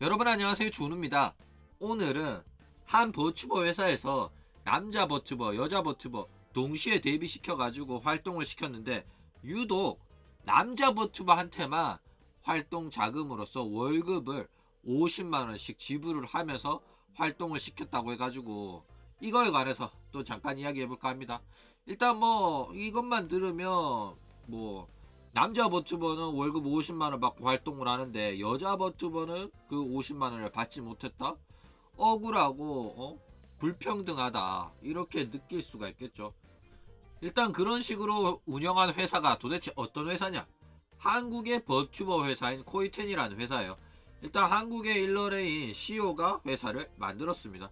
여러분 안녕하세요, 준우입니다. 오늘은 한 버튜버 회사에서 남자 버튜버, 여자 버튜버 동시에 데뷔시켜가지고 활동을 시켰는데 유독 남자 버튜버한테만 활동 자금으로서 월급을 50만원씩 지불을 하면서 활동을 시켰다고 해가지고 이거에 관해서 또 잠깐 이야기해볼까 합니다. 일단 뭐 이것만 들으면 뭐 남자 버튜버는 월급 50만원 받고 활동을 하는데 여자 버튜버는 그 50만원을 받지 못했다? 억울하고 불평등하다 이렇게 느낄 수가 있겠죠. 일단 그런 식으로 운영하는 회사가 도대체 어떤 회사냐? 한국의 버튜버 회사인 코이텐이라는 회사예요. 일단 한국의 일러레인 CEO가 회사를 만들었습니다.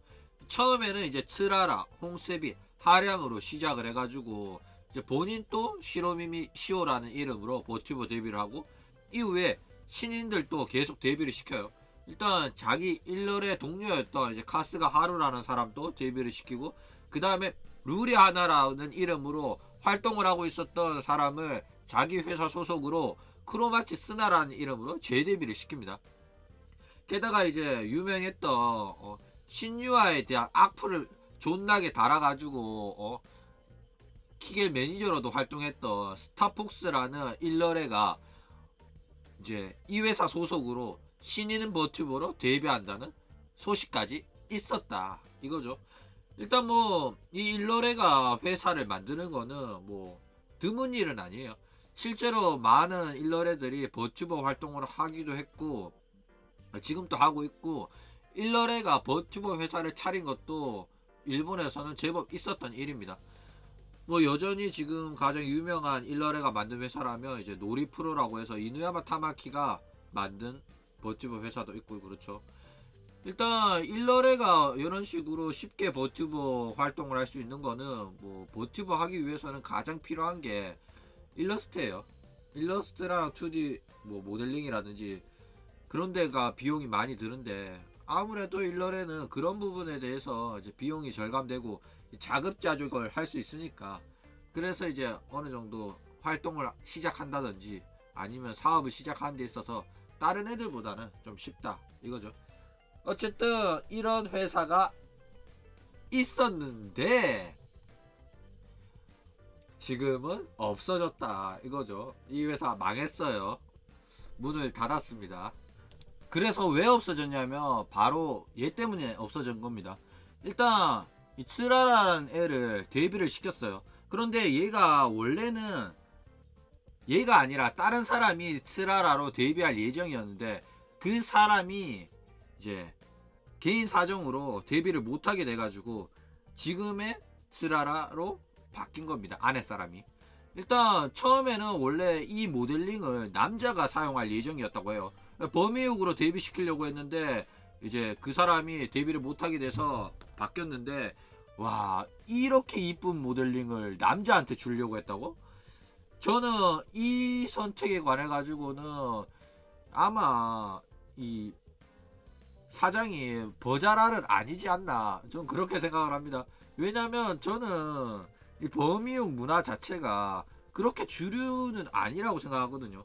처음에는 이제 트라라, 홍세비, 하량으로 시작을 해가지고 이제 본인 또 시로미미 시오라는 이름으로 버튜버 데뷔를 하고 이후에 신인들도 계속 데뷔를 시켜요. 일단 자기 일러의 동료였던 이제 카스가 하루라는 사람도 데뷔를 시키고 그 다음에 루리 하나라는 이름으로 활동을 하고 있었던 사람을 자기 회사 소속으로 크로마치 스나라는 이름으로 재데뷔를 시킵니다. 게다가 이제 유명했던 신유아에 대한 악플을 존나게 달아가지고 키겔 매니저로도 활동했던 스타폭스라는 일러레가 이제 이 회사 소속으로 신인 버튜버로 데뷔한다는 소식까지 있었다 이거죠. 일단 뭐 이 일러레가 회사를 만드는 거는 뭐 드문 일은 아니에요. 실제로 많은 일러레들이 버튜버 활동을 하기도 했고 지금도 하고 있고 일러레가 버튜버 회사를 차린 것도 일본에서는 제법 있었던 일입니다. 뭐 여전히 지금 가장 유명한 일러레가 만든 회사라면 이제 노리프로라고 해서 이누야마 타마키가 만든 버튜버 회사도 있고 그렇죠. 일단 일러레가 이런 식으로 쉽게 버튜버 활동을 할 수 있는 거는 뭐 버튜버 하기 위해서는 가장 필요한 게 일러스트예요. 일러스트랑 2D 뭐 모델링이라든지 그런 데가 비용이 많이 드는데 아무래도 일러레는 그런 부분에 대해서 이제 비용이 절감되고 자급자족을 할 수 있으니까 그래서 이제 어느 정도 활동을 시작한다든지 아니면 사업을 시작하는 데 있어서 다른 애들보다는 좀 쉽다 이거죠. 어쨌든 이런 회사가 있었는데 지금은 없어졌다 이거죠. 이 회사 망했어요. 문을 닫았습니다. 그래서 왜 없어졌냐면 바로 얘 때문에 없어진 겁니다. 일단 이 츠라라는 애를 데뷔를 시켰어요. 그런데 얘가 원래는 얘가 아니라 다른 사람이 츠라라로 데뷔할 예정이었는데 그 사람이 이제 개인 사정으로 데뷔를 못하게 돼가지고 지금의 츠라라로 바뀐 겁니다. 아내 사람이. 일단 처음에는 원래 이 모델링을 남자가 사용할 예정이었다고 해요. 범이육으로 데뷔시키려고 했는데 이제 그 사람이 데뷔를 못하게 돼서 바뀌었는데 와 이렇게 이쁜 모델링을 남자한테 주려고 했다고? 저는 이 선택에 관해 가지고는 아마 이 사장이 버자랄은 아니지 않나 좀 그렇게 생각을 합니다. 왜냐면 저는 이 범이육 문화 자체가 그렇게 주류는 아니라고 생각하거든요.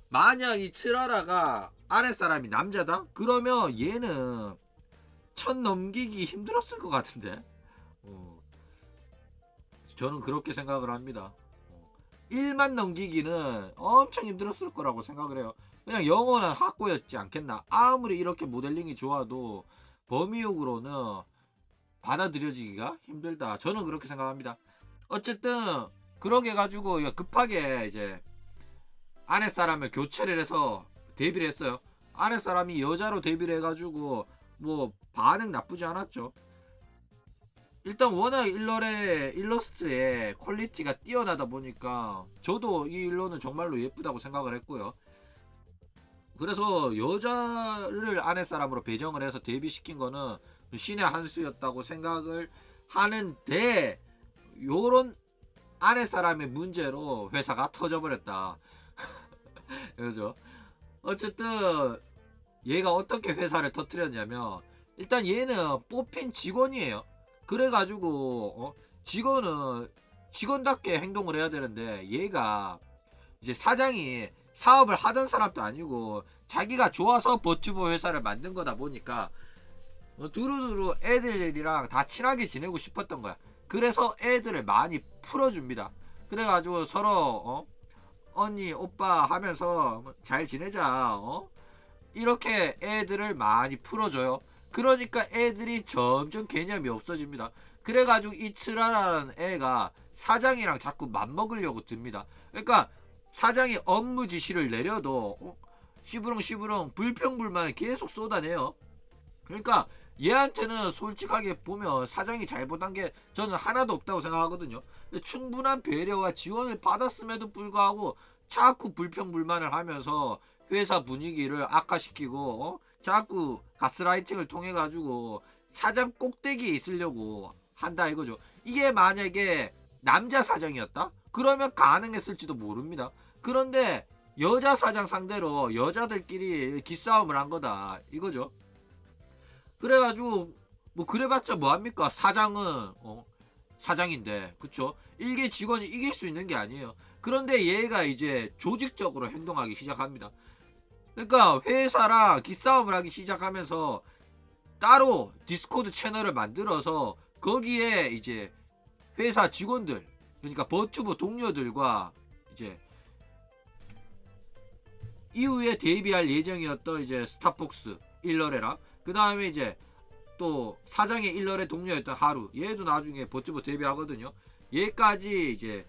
만약 이 츠라라가 아랫사람이 남자다? 그러면 얘는 천 넘기기 힘들었을 것 같은데. 어, 저는 그렇게 생각을 합니다. 1만 넘기기는 엄청 힘들었을 거라고 생각을 해요. 그냥 영원한 학고였지 않겠나. 아무리 이렇게 모델링이 좋아도 범위욕으로는 받아들여지기가 힘들다. 저는 그렇게 생각합니다. 어쨌든 그러게 가지고 급하게 이제 아랫사람을 교체를 해서 데뷔를 했어요. 아랫사람이 여자로 데뷔를 해가지고 뭐 반응 나쁘지 않았죠. 일단 워낙 일러의 일러스트의 퀄리티가 뛰어나다 보니까 저도 이 일러는 정말로 예쁘다고 생각을 했고요. 그래서 여자를 아랫사람으로 배정을 해서 데뷔시킨 거는 신의 한 수였다고 생각을 하는데 요런 아랫사람의 문제로 회사가 터져버렸다. 그죠? 어쨌든 얘가 어떻게 회사를 터뜨렸냐면 일단 얘는 뽑힌 직원이에요. 그래가지고 직원은 직원답게 행동을 해야 되는데 얘가 이제 사장이 사업을 하던 사람도 아니고 자기가 좋아서 버튜버 회사를 만든 거다 보니까 두루두루 애들이랑 다 친하게 지내고 싶었던 거야. 그래서 애들을 많이 풀어줍니다. 그래가지고 서로 언니 오빠 하면서 잘 지내자 이렇게 애들을 많이 풀어줘요. 그러니까 애들이 점점 개념이 없어집니다. 그래가지고 이 츠라라는 애가 사장이랑 자꾸 맘먹으려고 듭니다. 그러니까 사장이 업무 지시를 내려도 시부렁시부렁 불평불만을 계속 쏟아내요. 그러니까 얘한테는 솔직하게 보면 사장이 잘못한 게 저는 하나도 없다고 생각하거든요. 충분한 배려와 지원을 받았음에도 불구하고 자꾸 불평불만을 하면서 회사 분위기를 악화시키고 자꾸 가스라이팅을 통해 가지고 사장 꼭대기에 있으려고 한다 이거죠. 이게 만약에 남자 사장이었다? 그러면 가능했을지도 모릅니다. 그런데 여자 사장 상대로 여자들끼리 기싸움을 한 거다 이거죠. 그래가지고 뭐 그래봤자 뭐합니까? 사장은 사장인데 그쵸? 일개 직원이 이길 수 있는 게 아니에요. 그런데 얘가 이제 조직적으로 행동하기 시작합니다. 그러니까 회사랑 기싸움을 하기 시작하면서 따로 디스코드 채널을 만들어서 거기에 이제 회사 직원들 그러니까 버튜버 동료들과 이제 이후에 데뷔할 예정이었던 이제 스타폭스 일러레랑 그 다음에 이제 또 사장의 일러레 동료였던 하루 얘도 나중에 버튜버 데뷔하거든요. 얘까지 이제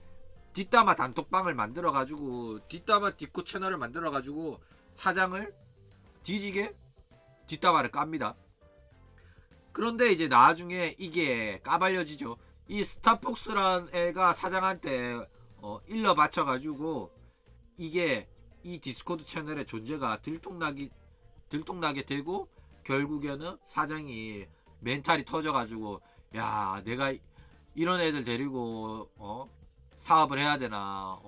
뒷담화 단톡방을 만들어 가지고 뒷담화 디코 채널을 만들어 가지고 사장을 뒤지게 뒷담화를 깝니다. 그런데 이제 나중에 이게 까발려지죠. 이 스타폭스란 애가 사장한테 일러 바쳐가지고 이게 이 디스코드 채널의 존재가 들통나게 되고 결국에는 사장이 멘탈이 터져가지고 야 내가 이런 애들 데리고 사업을 해야 되나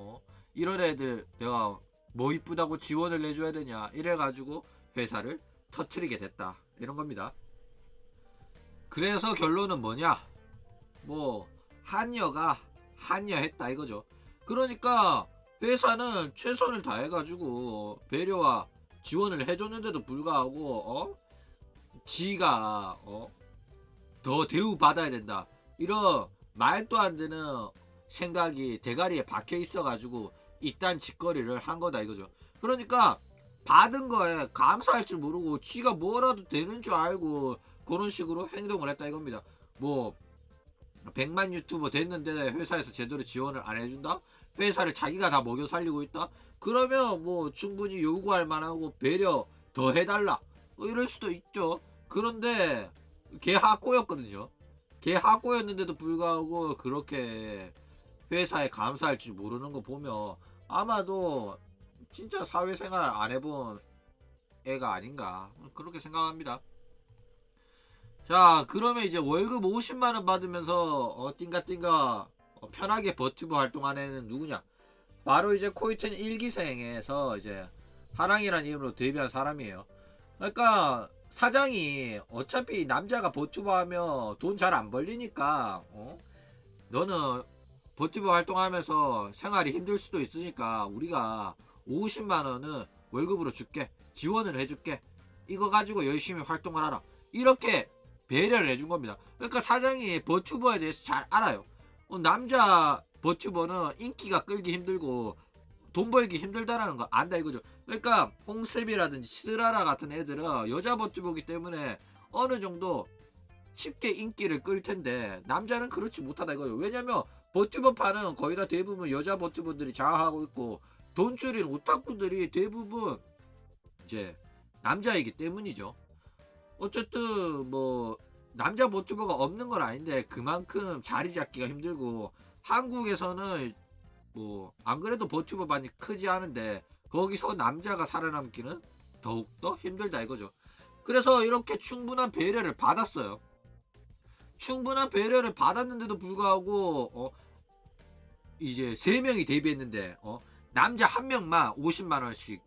이런 애들 내가 뭐 이쁘다고 지원을 내줘야 되냐 이래가지고 회사를 터트리게 됐다 이런 겁니다. 그래서 결론은 뭐냐 뭐 한여가 한여했다 이거죠. 그러니까 회사는 최선을 다해가지고 배려와 지원을 해줬는데도 불구하고 지가 더 대우받아야 된다 이런 말도 안 되는 생각이 대가리에 박혀 있어가지고 이딴 짓거리를 한 거다 이거죠. 그러니까 받은 거에 감사할 줄 모르고 지가 뭐라도 되는 줄 알고 그런 식으로 행동을 했다 이겁니다. 뭐 100만 유튜버 됐는데 회사에서 제대로 지원을 안 해준다? 회사를 자기가 다 먹여 살리고 있다? 그러면 뭐 충분히 요구할 만하고 배려 더 해달라 뭐 이럴 수도 있죠. 그런데 걔 하꼬였거든요. 걔 하꼬였는데도 불구하고 그렇게 회사에 감사할 줄 모르는 거 보면 아마도 진짜 사회생활 안 해본 애가 아닌가 그렇게 생각합니다. 자 그러면 이제 월급 50만원 받으면서 띵가띵가 편하게 버튜버 활동하는 애는 누구냐 바로 이제 코이튼 1기생에서 이제 하랑이라는 이름으로 데뷔한 사람이에요. 그러니까 사장이 어차피 남자가 버튜버 하면 돈 잘 안 벌리니까 너는 버튜버 활동하면서 생활이 힘들 수도 있으니까 우리가 50만원은 월급으로 줄게 지원을 해줄게 이거 가지고 열심히 활동을 하라 이렇게 배려를 해준 겁니다. 그러니까 사장이 버튜버에 대해서 잘 알아요. 남자 버튜버는 인기가 끌기 힘들고 돈 벌기 힘들다라는 거 안다 이거죠. 그러니까 홍세비라든지 시드라라 같은 애들은 여자 버튜버기 때문에 어느 정도 쉽게 인기를 끌 텐데 남자는 그렇지 못하다 이거예요. 왜냐면 버튜버파는 거의 다 대부분 여자 버튜버들이 장악하고 있고 돈줄인 오타쿠들이 대부분 이제 남자이기 때문이죠. 어쨌든 뭐 남자 버튜버가 없는 건 아닌데 그만큼 자리 잡기가 힘들고 한국에서는 뭐 안 그래도 버튜버반이 크지 않은데 거기서 남자가 살아남기는 더욱더 힘들다 이거죠. 그래서 이렇게 충분한 배려를 받았어요. 충분한 배려를 받았는데도 불구하고 이제 3명이 데뷔했는데 남자 1명만 50만원씩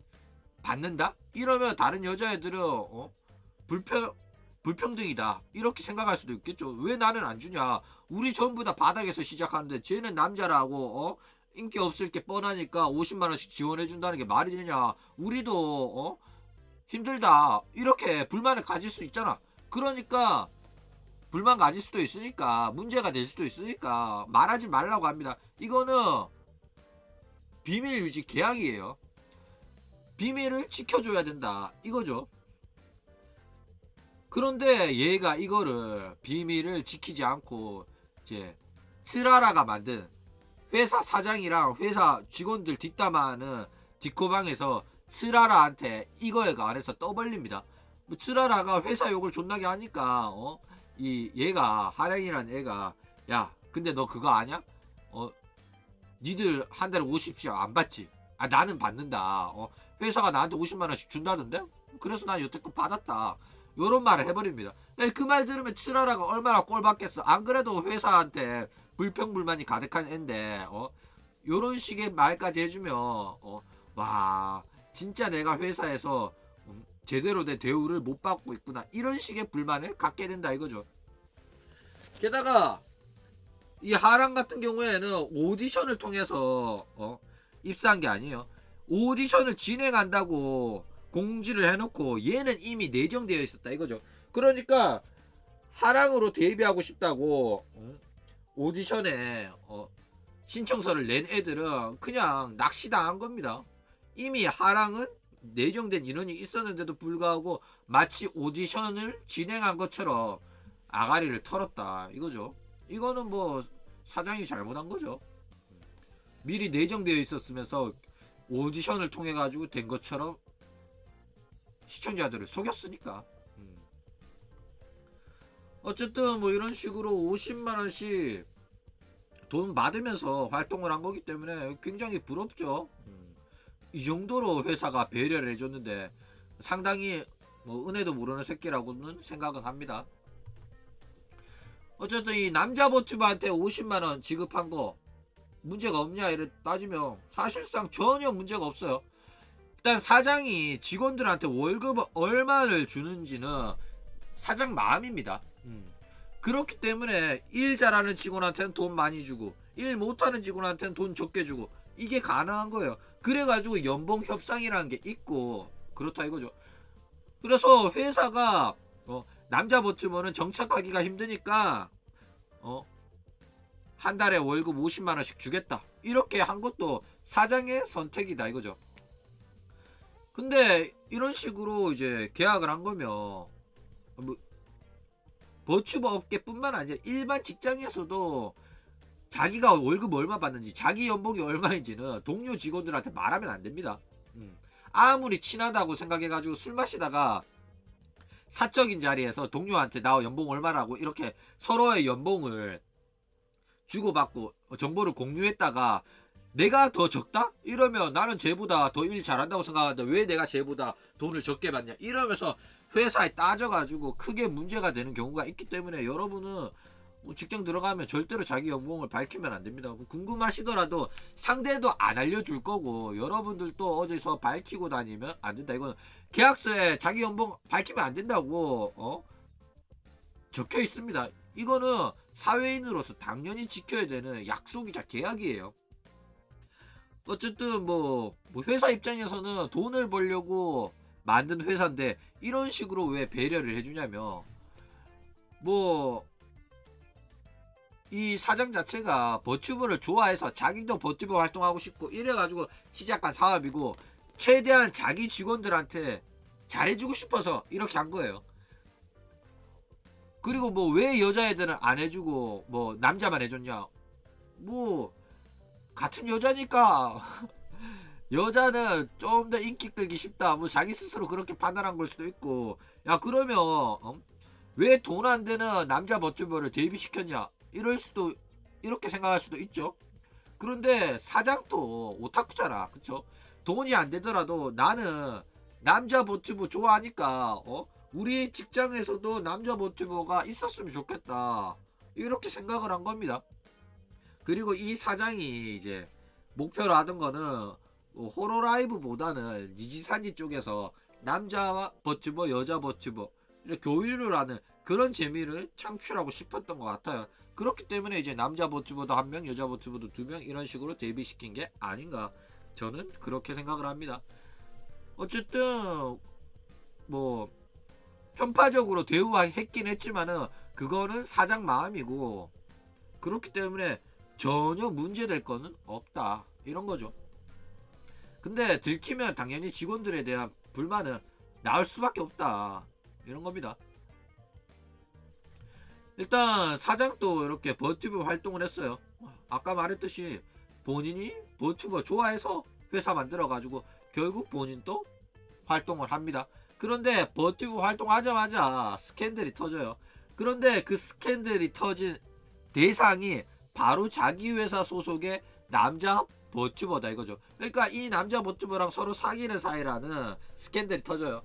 받는다? 이러면 다른 여자애들은 불평등이다 이렇게 생각할 수도 있겠죠. 왜 나는 안 주냐 우리 전부 다 바닥에서 시작하는데 쟤는 남자라고 인기 없을 게 뻔하니까 50만원씩 지원해 준다는 게 말이 되냐 우리도 힘들다 이렇게 불만을 가질 수 있잖아. 그러니까 불만 가질 수도 있으니까 문제가 될 수도 있으니까 말하지 말라고 합니다. 이거는 비밀 유지 계약이에요. 비밀을 지켜줘야 된다 이거죠. 그런데 얘가 이거를 비밀을 지키지 않고 이제 트라라가 만든 회사 사장이랑 회사 직원들 뒷담화하는 뒷코방에서 트라라한테 이거에 관해서 떠벌립니다. 뭐 트라라가 회사 욕을 존나게 하니까 이 얘가 하랭이란 얘가 야 근데 너 그거 아냐? 니들 한 달에 50씩 안 받지? 아 나는 받는다. 회사가 나한테 50만원씩 준다던데? 그래서 난 여태껏 받았다. 요런 말을 해버립니다. 그 말 들으면 트라라가 얼마나 꼴받겠어. 안 그래도 회사한테 불평불만이 가득한 앤데 요런 식의 말까지 해주면 와 진짜 내가 회사에서 제대로 된 대우를 못 받고 있구나 이런 식의 불만을 갖게 된다 이거죠. 게다가 이 하랑 같은 경우에는 오디션을 통해서 입사한 게 아니에요. 오디션을 진행한다고 공지를 해놓고 얘는 이미 내정되어 있었다 이거죠. 그러니까 하랑으로 데뷔하고 싶다고 오디션에 신청서를 낸 애들은 그냥 낚시당한 겁니다. 이미 하랑은 내정된 인원이 있었는데도 불구하고 마치 오디션을 진행한 것처럼 아가리를 털었다 이거죠. 이거는 뭐 사장이 잘못한 거죠. 미리 내정되어 있었으면서 오디션을 통해 가지고 된 것처럼 시청자들을 속였으니까. 어쨌든 뭐 이런 식으로 50만원씩 돈 받으면서 활동을 한 거기 때문에 굉장히 부럽죠. 이 정도로 회사가 배려를 해줬는데 상당히 뭐 은혜도 모르는 새끼라고는 생각은 합니다. 어쨌든 이 남자 버튜버한테 50만원 지급한 거 문제가 없냐 이래 따지면 사실상 전혀 문제가 없어요. 일단 사장이 직원들한테 월급을 얼마를 주는지는 사장 마음입니다. 그렇기 때문에 일 잘하는 직원한테는 돈 많이 주고 일 못하는 직원한테는 돈 적게 주고 이게 가능한 거예요. 그래가지고 연봉 협상이라는 게 있고 그렇다 이거죠. 그래서 회사가 남자 버튜버는 정착하기가 힘드니까 한 달에 월급 50만원씩 주겠다 이렇게 한 것도 사장의 선택이다 이거죠. 근데 이런 식으로 이제 계약을 한 거면 뭐 버튜버 업계뿐만 아니라 일반 직장에서도 자기가 월급 얼마 받는지 자기 연봉이 얼마인지는 동료 직원들한테 말하면 안 됩니다. 아무리 친하다고 생각해가지고 술 마시다가 사적인 자리에서 동료한테 나 연봉 얼마라고 이렇게 서로의 연봉을 주고받고 정보를 공유했다가 내가 더 적다? 이러면 나는 쟤보다 더 일 잘한다고 생각하는데 왜 내가 쟤보다 돈을 적게 받냐 이러면서 회사에 따져가지고 크게 문제가 되는 경우가 있기 때문에 여러분은 직장 들어가면 절대로 자기 연봉을 밝히면 안 됩니다. 궁금하시더라도 상대도 안 알려줄 거고 여러분들도 어디서 밝히고 다니면 안 된다. 이거는 계약서에 자기 연봉 밝히면 안 된다고 적혀 있습니다. 이거는 사회인으로서 당연히 지켜야 되는 약속이자 계약이에요. 어쨌든 뭐 회사 입장에서는 돈을 벌려고 만든 회사인데 이런 식으로 왜 배려를 해주냐면 뭐 이 사장 자체가 버튜버를 좋아해서 자기도 버튜버 활동하고 싶고 이래가지고 시작한 사업이고 최대한 자기 직원들한테 잘해주고 싶어서 이렇게 한 거예요. 그리고 뭐 왜 여자애들은 안 해주고 뭐 남자만 해줬냐? 뭐 같은 여자니까 여자는 좀 더 인기 끌기 쉽다. 뭐 자기 스스로 그렇게 판단한 걸 수도 있고 야 그러면 왜 돈 안 되는 남자 버튜버를 데뷔시켰냐? 이럴 수도 이렇게 생각할 수도 있죠. 그런데 사장도 오타쿠잖아. 그쵸? 돈이 안 되더라도 나는 남자 버튜버 좋아하니까 우리 직장에서도 남자 버튜버가 있었으면 좋겠다. 이렇게 생각을 한 겁니다. 그리고 이 사장이 이제 목표로 하던 거는 호로라이브보다는 니지산지 쪽에서 남자 버튜버 여자 버튜버 이렇게 교류를 하는 그런 재미를 창출하고 싶었던 것 같아요. 그렇기 때문에 이제 남자 버튜버도 1명 여자 버튜버도 2명 이런 식으로 데뷔시킨 게 아닌가 저는 그렇게 생각을 합니다. 어쨌든 뭐 편파적으로 대우했긴 했지만은 그거는 사장 마음이고, 그렇기 때문에 전혀 문제될 거는 없다 이런 거죠. 근데 들키면 당연히 직원들에 대한 불만은 나올 수밖에 없다 이런 겁니다. 일단 사장도 이렇게 버튜버 활동을 했어요. 아까 말했듯이 본인이 버튜버 좋아해서 회사 만들어 가지고 결국 본인도 활동을 합니다. 그런데 버튜버 활동하자마자 스캔들이 터져요. 그런데 그 스캔들이 터진 대상이 바로 자기 회사 소속의 남자 버튜버다 이거죠. 그러니까 이 남자 버튜버랑 서로 사귀는 사이라는 스캔들이 터져요.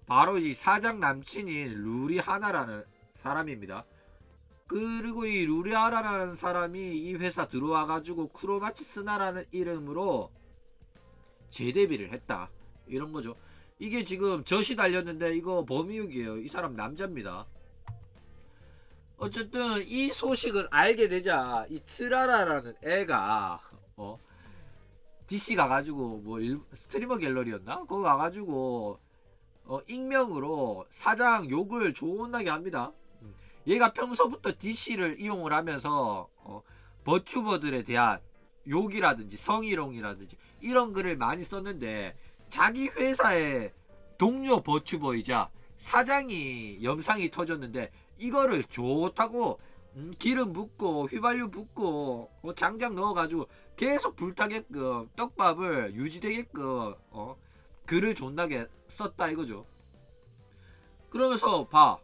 바로 이 사장 남친인 루리하나라는 사람입니다. 그리고 이 루리하나라는 사람이 이 회사 들어와가지고 크로마치스나라는 이름으로 재데뷔를 했다 이런 거죠. 이게 지금 젖이 달렸는데 이거 범이육이에요. 이 사람 남자입니다. 어쨌든 이 소식을 알게 되자 이 츠라라라는 애가 DC 가가지고 뭐 스트리머 갤러리였나? 거기 가가지고 익명으로 사장 욕을 존나게 합니다. 얘가 평소부터 DC를 이용을 하면서 버튜버들에 대한 욕이라든지 성희롱이라든지 이런 글을 많이 썼는데, 자기 회사의 동료 버튜버이자 사장이 영상이 터졌는데 이거를 좋다고 기름 붓고 휘발유 붓고 장작 넣어가지고 계속 불타게끔 떡밥을 유지되게끔 글을 존나게 썼다 이거죠. 그러면서 봐,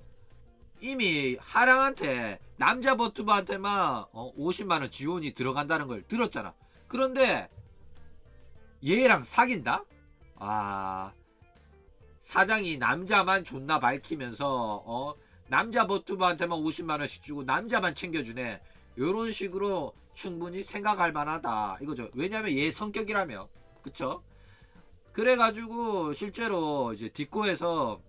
이미 하랑한테 남자 버튜버한테만 50만원 지원이 들어간다는 걸 들었잖아. 그런데 얘랑 사귄다? 아, 사장이 남자만 존나 밝히면서 남자 버튜버한테만 50만원씩 주고 남자만 챙겨주네, 요런 식으로 충분히 생각할 만하다 이거죠. 왜냐면 얘 성격이라며. 그쵸? 그래가지고 실제로 이제 디코에서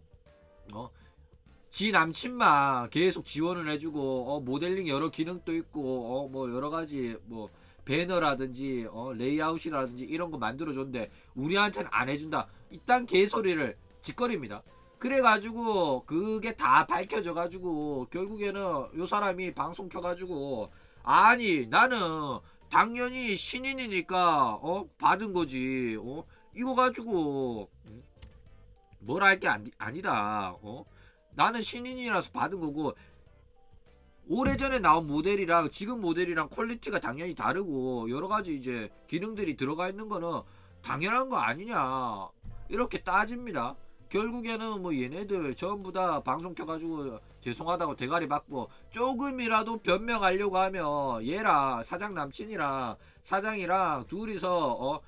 지 남친만 계속 지원을 해주고 모델링 여러 기능도 있고 뭐 여러가지 뭐 배너라든지 레이아웃이라든지 이런 거 만들어줬는데 우리한테는 안 해준다, 이딴 개소리를 짓거립니다. 그래가지고 그게 다 밝혀져가지고 결국에는 요 사람이 방송 켜가지고, 아니 나는 당연히 신인이니까 받은 거지, 이거 가지고 뭐라 할 게 아니다, 나는 신인이라서 받은 거고, 오래전에 나온 모델이랑 지금 모델이랑 퀄리티가 당연히 다르고 여러가지 이제 기능들이 들어가 있는 거는 당연한 거 아니냐 이렇게 따집니다. 결국에는 뭐 얘네들 전부 다 방송 켜가지고 죄송하다고 대가리 받고 조금이라도 변명하려고 하면 얘랑 사장 남친이랑 사장이랑 둘이서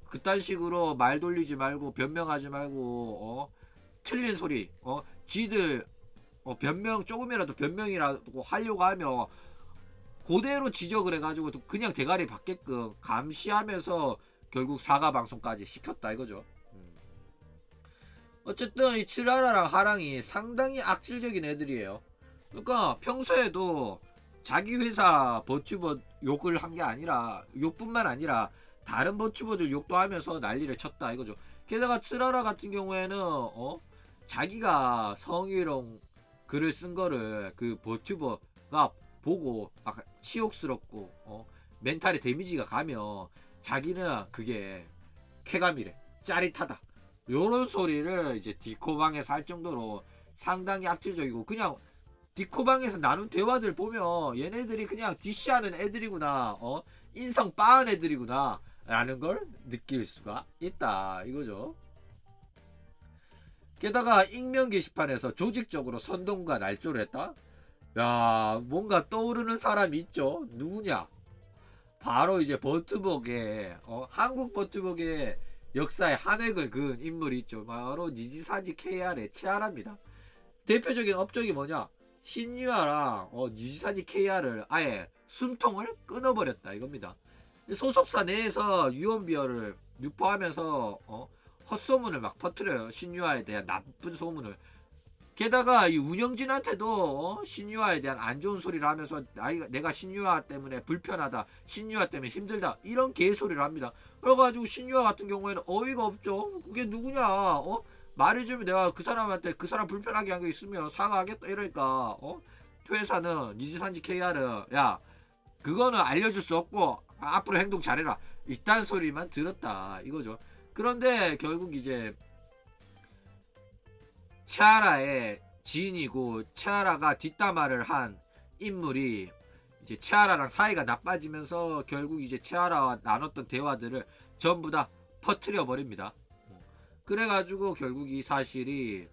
그딴 식으로 말 돌리지 말고 변명하지 말고 틀린 소리 지들 변명 조금이라도 변명이라도 하려고 하면 그대로 지적을 해가지고 그냥 대가리 받게끔 감시하면서 결국 사과 방송까지 시켰다 이거죠. 어쨌든 이 칠라라랑 하랑이 상당히 악질적인 애들이에요. 그러니까 평소에도 자기 회사 버튜버 욕을 한 게 아니라, 욕뿐만 아니라 다른 버튜버들 욕도 하면서 난리를 쳤다 이거죠. 게다가 칠라라 같은 경우에는 자기가 성희롱 글을 쓴 거를 그 버튜버가 보고 치욕스럽고 멘탈에 데미지가 가면 자기는 그게 쾌감이래, 짜릿하다, 요런 소리를 이제 디코방에서 할 정도로 상당히 악질적이고, 그냥 디코방에서 나눈 대화들 보면 얘네들이 그냥 DC하는 애들이구나, 인성 빠은 애들이구나 라는 걸 느낄 수가 있다 이거죠. 게다가 익명 게시판에서 조직적으로 선동과 날조를 했다? 야, 뭔가 떠오르는 사람이 있죠. 누구냐? 바로 이제 버튜버계 한국 버튜버계 역사에 한 획을 그은 인물이 있죠. 바로 니지사지 KR의 치아라입니다. 대표적인 업적이 뭐냐? 신유아랑 니지사지 KR을 아예 숨통을 끊어버렸다 이겁니다. 소속사 내에서 유언비어를 유포하면서 헛소문을 막 퍼뜨려요. 신유아에 대한 나쁜 소문을 게다가 이 운영진한테도 신유아에 대한 안 좋은 소리를 하면서 내가 신유아 때문에 불편하다, 신유아 때문에 힘들다, 이런 개소리를 합니다. 그래가지고 신유아 같은 경우에는 어이가 없죠. 그게 누구냐? 말해주면 내가 그 사람한테 그 사람 불편하게 한 게 있으면 사과하겠다 이러니까 회사는 니지산지 KR은 야 그거는 알려줄 수 없고 앞으로 행동 잘해라 이딴 소리만 들었다 이거죠. 그런데 결국 이제 치아라의 지인이고 치아라가 뒷담화를 한 인물이 이제 치아라랑 사이가 나빠지면서 결국 이제 치아라와 나눴던 대화들을 전부 다 퍼뜨려 버립니다. 그래가지고 결국 이 사실이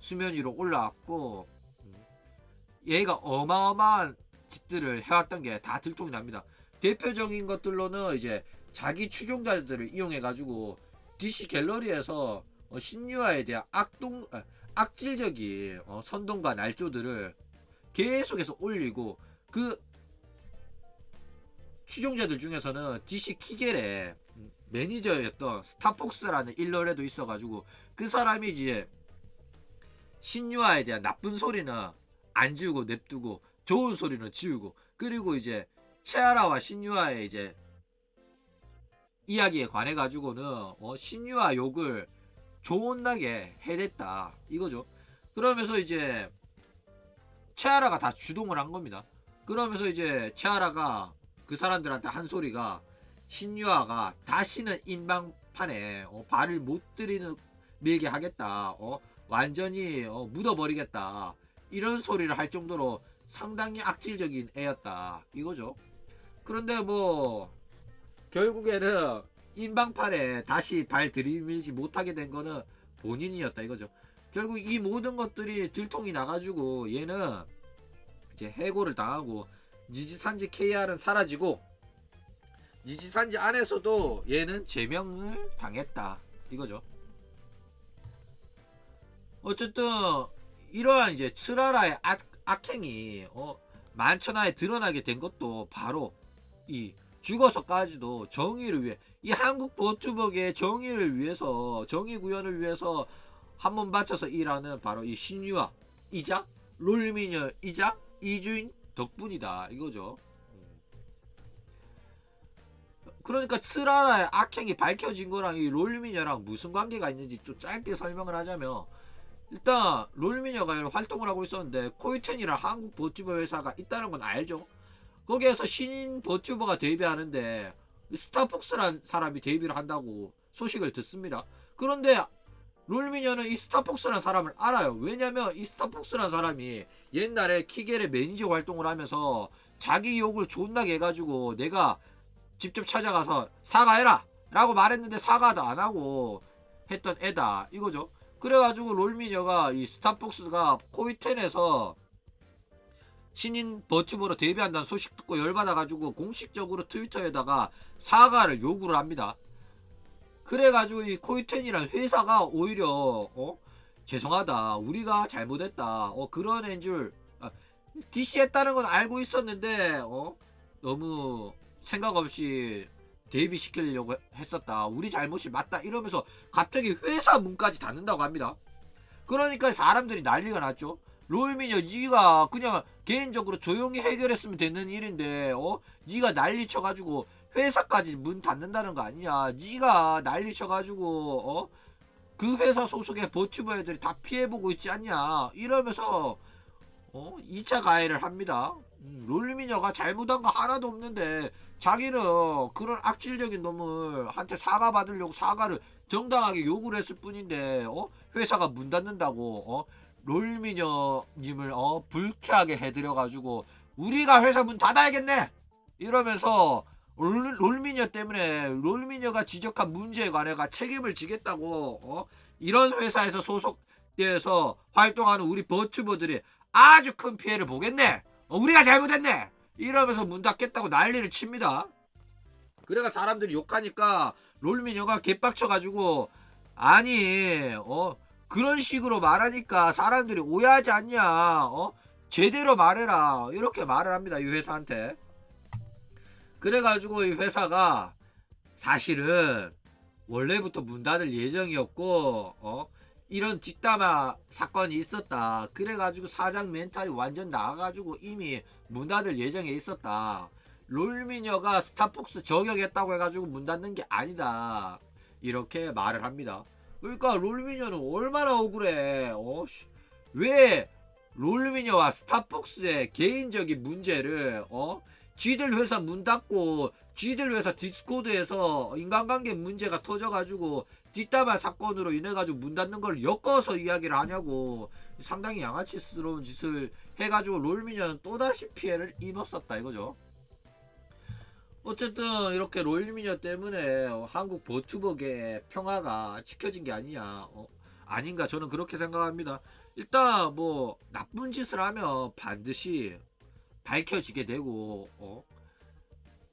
수면 위로 올라왔고 얘가 어마어마한 짓들을 해왔던 게 다 들통이 납니다. 대표적인 것들로는 이제 자기 추종자들을 이용해가지고 DC 갤러리에서 신유아에 대한 악질적인 선동과 날조들을 계속해서 올리고 그 추종자들 중에서는 DC 키겔의 매니저였던 스타폭스라는 일러레도 있어가지고 그 사람이 이제 신유아에 대한 나쁜 소리는 안 지우고 냅두고 좋은 소리는 지우고 그리고 이제 치아라와 신유아의 이제 이야기에 관해 가지고는 신유아 욕을 존나게 해댔다 이거죠. 그러면서 이제 치아라가 다 주동을 한 겁니다. 그러면서 이제 치아라가 그 사람들한테 한 소리가 신유아가 다시는 인방판에 발을 못 들이는 밀게 하겠다. 완전히 묻어버리겠다. 이런 소리를 할 정도로 상당히 악질적인 애였다 이거죠. 그런데 뭐 결국에는 인방판에 다시 발 들이밀지 못하게 된 거는 본인이었다 이거죠. 결국 이 모든 것들이 들통이 나가지고 얘는 이제 해고를 당하고 니지산지 KR은 사라지고 니지산지 안에서도 얘는 제명을 당했다 이거죠. 어쨌든 이러한 이제 츠라라의 악행이 만천하에 드러나게 된 것도 바로 이 죽어서까지도 정의를 위해 이 한국 버튜버계의 정의를 위해서 정의 구현을 위해서 한 몸 바쳐서 일하는 바로 이 신유아 이자 롤미녀 이자 이주인 덕분이다 이거죠. 그러니까 츠라라의 악행이 밝혀진 거랑 이 롤미녀랑 무슨 관계가 있는지 좀 짧게 설명을 하자면 일단 롤미녀가 활동을 하고 있었는데 코이텐이랑 한국 버튜버 회사가 있다는 건 알죠. 거기에서 신인 버튜버가 데뷔하는데 스타폭스란 사람이 데뷔를 한다고 소식을 듣습니다. 그런데 롤미녀는 이 스타폭스란 사람을 알아요. 왜냐면 이 스타폭스란 사람이 옛날에 키겔의 매니저 활동을 하면서 자기 욕을 존나게 해가지고 내가 직접 찾아가서 사과해라 라고 말했는데 사과도 안하고 했던 애다 이거죠. 그래가지고 롤미녀가 이 스타폭스가 코이텐에서 신인 버튜버로 데뷔한다는 소식 듣고 열받아가지고 공식적으로 트위터에다가 사과를 요구를 합니다. 그래가지고 이 코이텐이란 회사가 오히려 죄송하다 우리가 잘못했다 그런 애인 줄 DC 했다는 건 알고 있었는데 너무 생각 없이 데뷔시키려고 했었다 우리 잘못이 맞다 이러면서 갑자기 회사 문까지 닫는다고 합니다. 그러니까 사람들이 난리가 났죠. 롤미녀 니가 그냥 개인적으로 조용히 해결했으면 되는 일인데 니가 난리 쳐가지고 회사까지 문 닫는다는 거 아니냐. 니가 난리 쳐가지고 그 회사 소속의 버튜버 애들이 다 피해보고 있지 않냐 이러면서 2차 가해를 합니다. 롤미녀가 잘못한 거 하나도 없는데 자기는 그런 악질적인 놈을 한테 사과 받으려고 사과를 정당하게 요구를 했을 뿐인데 회사가 문 닫는다고 롤미녀님을 불쾌하게 해드려가지고 우리가 회사 문 닫아야겠네 이러면서 롤미녀 때문에 롤미녀가 지적한 문제에 관해가 책임을 지겠다고 이런 회사에서 소속돼서 활동하는 우리 버튜버들이 아주 큰 피해를 보겠네. 우리가 잘못했네 이러면서 문 닫겠다고 난리를 칩니다. 그래가 사람들이 욕하니까 롤미녀가 개빡쳐가지고 아니 그런 식으로 말하니까 사람들이 오해하지 않냐 제대로 말해라 이렇게 말을 합니다 이 회사한테. 그래가지고 이 회사가 사실은 원래부터 문 닫을 예정이었고 이런 뒷담화 사건이 있었다. 그래가지고 사장 멘탈이 완전 나가가지고 이미 문 닫을 예정에 있었다. 롤미녀가 스타폭스 저격했다고 해가지고 문 닫는 게 아니다. 이렇게 말을 합니다. 그러니까 롤미녀는 얼마나 억울해. 왜 롤미녀와 스타폭스의 개인적인 문제를 쥐들 회사 문 닫고 쥐들 회사 디스코드에서 인간관계 문제가 터져가지고 뒷담화 사건으로 인해가지고 문 닫는 걸 엮어서 이야기를 하냐고. 상당히 양아치스러운 짓을 해가지고 롤미녀는 또다시 피해를 입었었다 이거죠. 어쨌든 이렇게 롤미녀 때문에 한국 버튜버계 평화가 지켜진 게 아니냐, 아닌가 저는 그렇게 생각합니다. 일단 뭐 나쁜 짓을 하면 반드시 밝혀지게 되고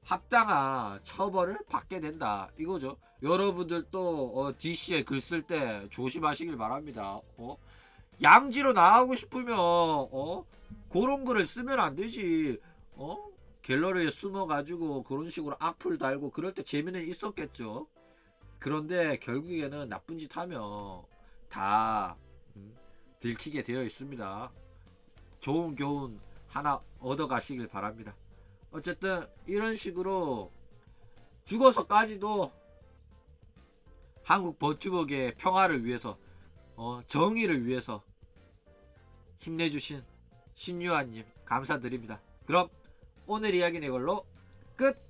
합당한 처벌을 받게 된다 이거죠. 여러분들도 DC에 글 쓸 때 조심하시길 바랍니다. 양지로 나가고 싶으면 그런 글을 쓰면 안 되지. 갤러리에 숨어가지고 그런 식으로 악플 달고 그럴 때 재미는 있었겠죠. 그런데 결국에는 나쁜 짓 하면 다 들키게 되어 있습니다. 좋은 교훈 하나 얻어 가시길 바랍니다. 어쨌든 이런 식으로 죽어서까지도 한국 버튜버계의 평화를 위해서 정의를 위해서 힘내주신 신유아님 감사드립니다. 그럼 오늘 이야기는 이걸로 끝!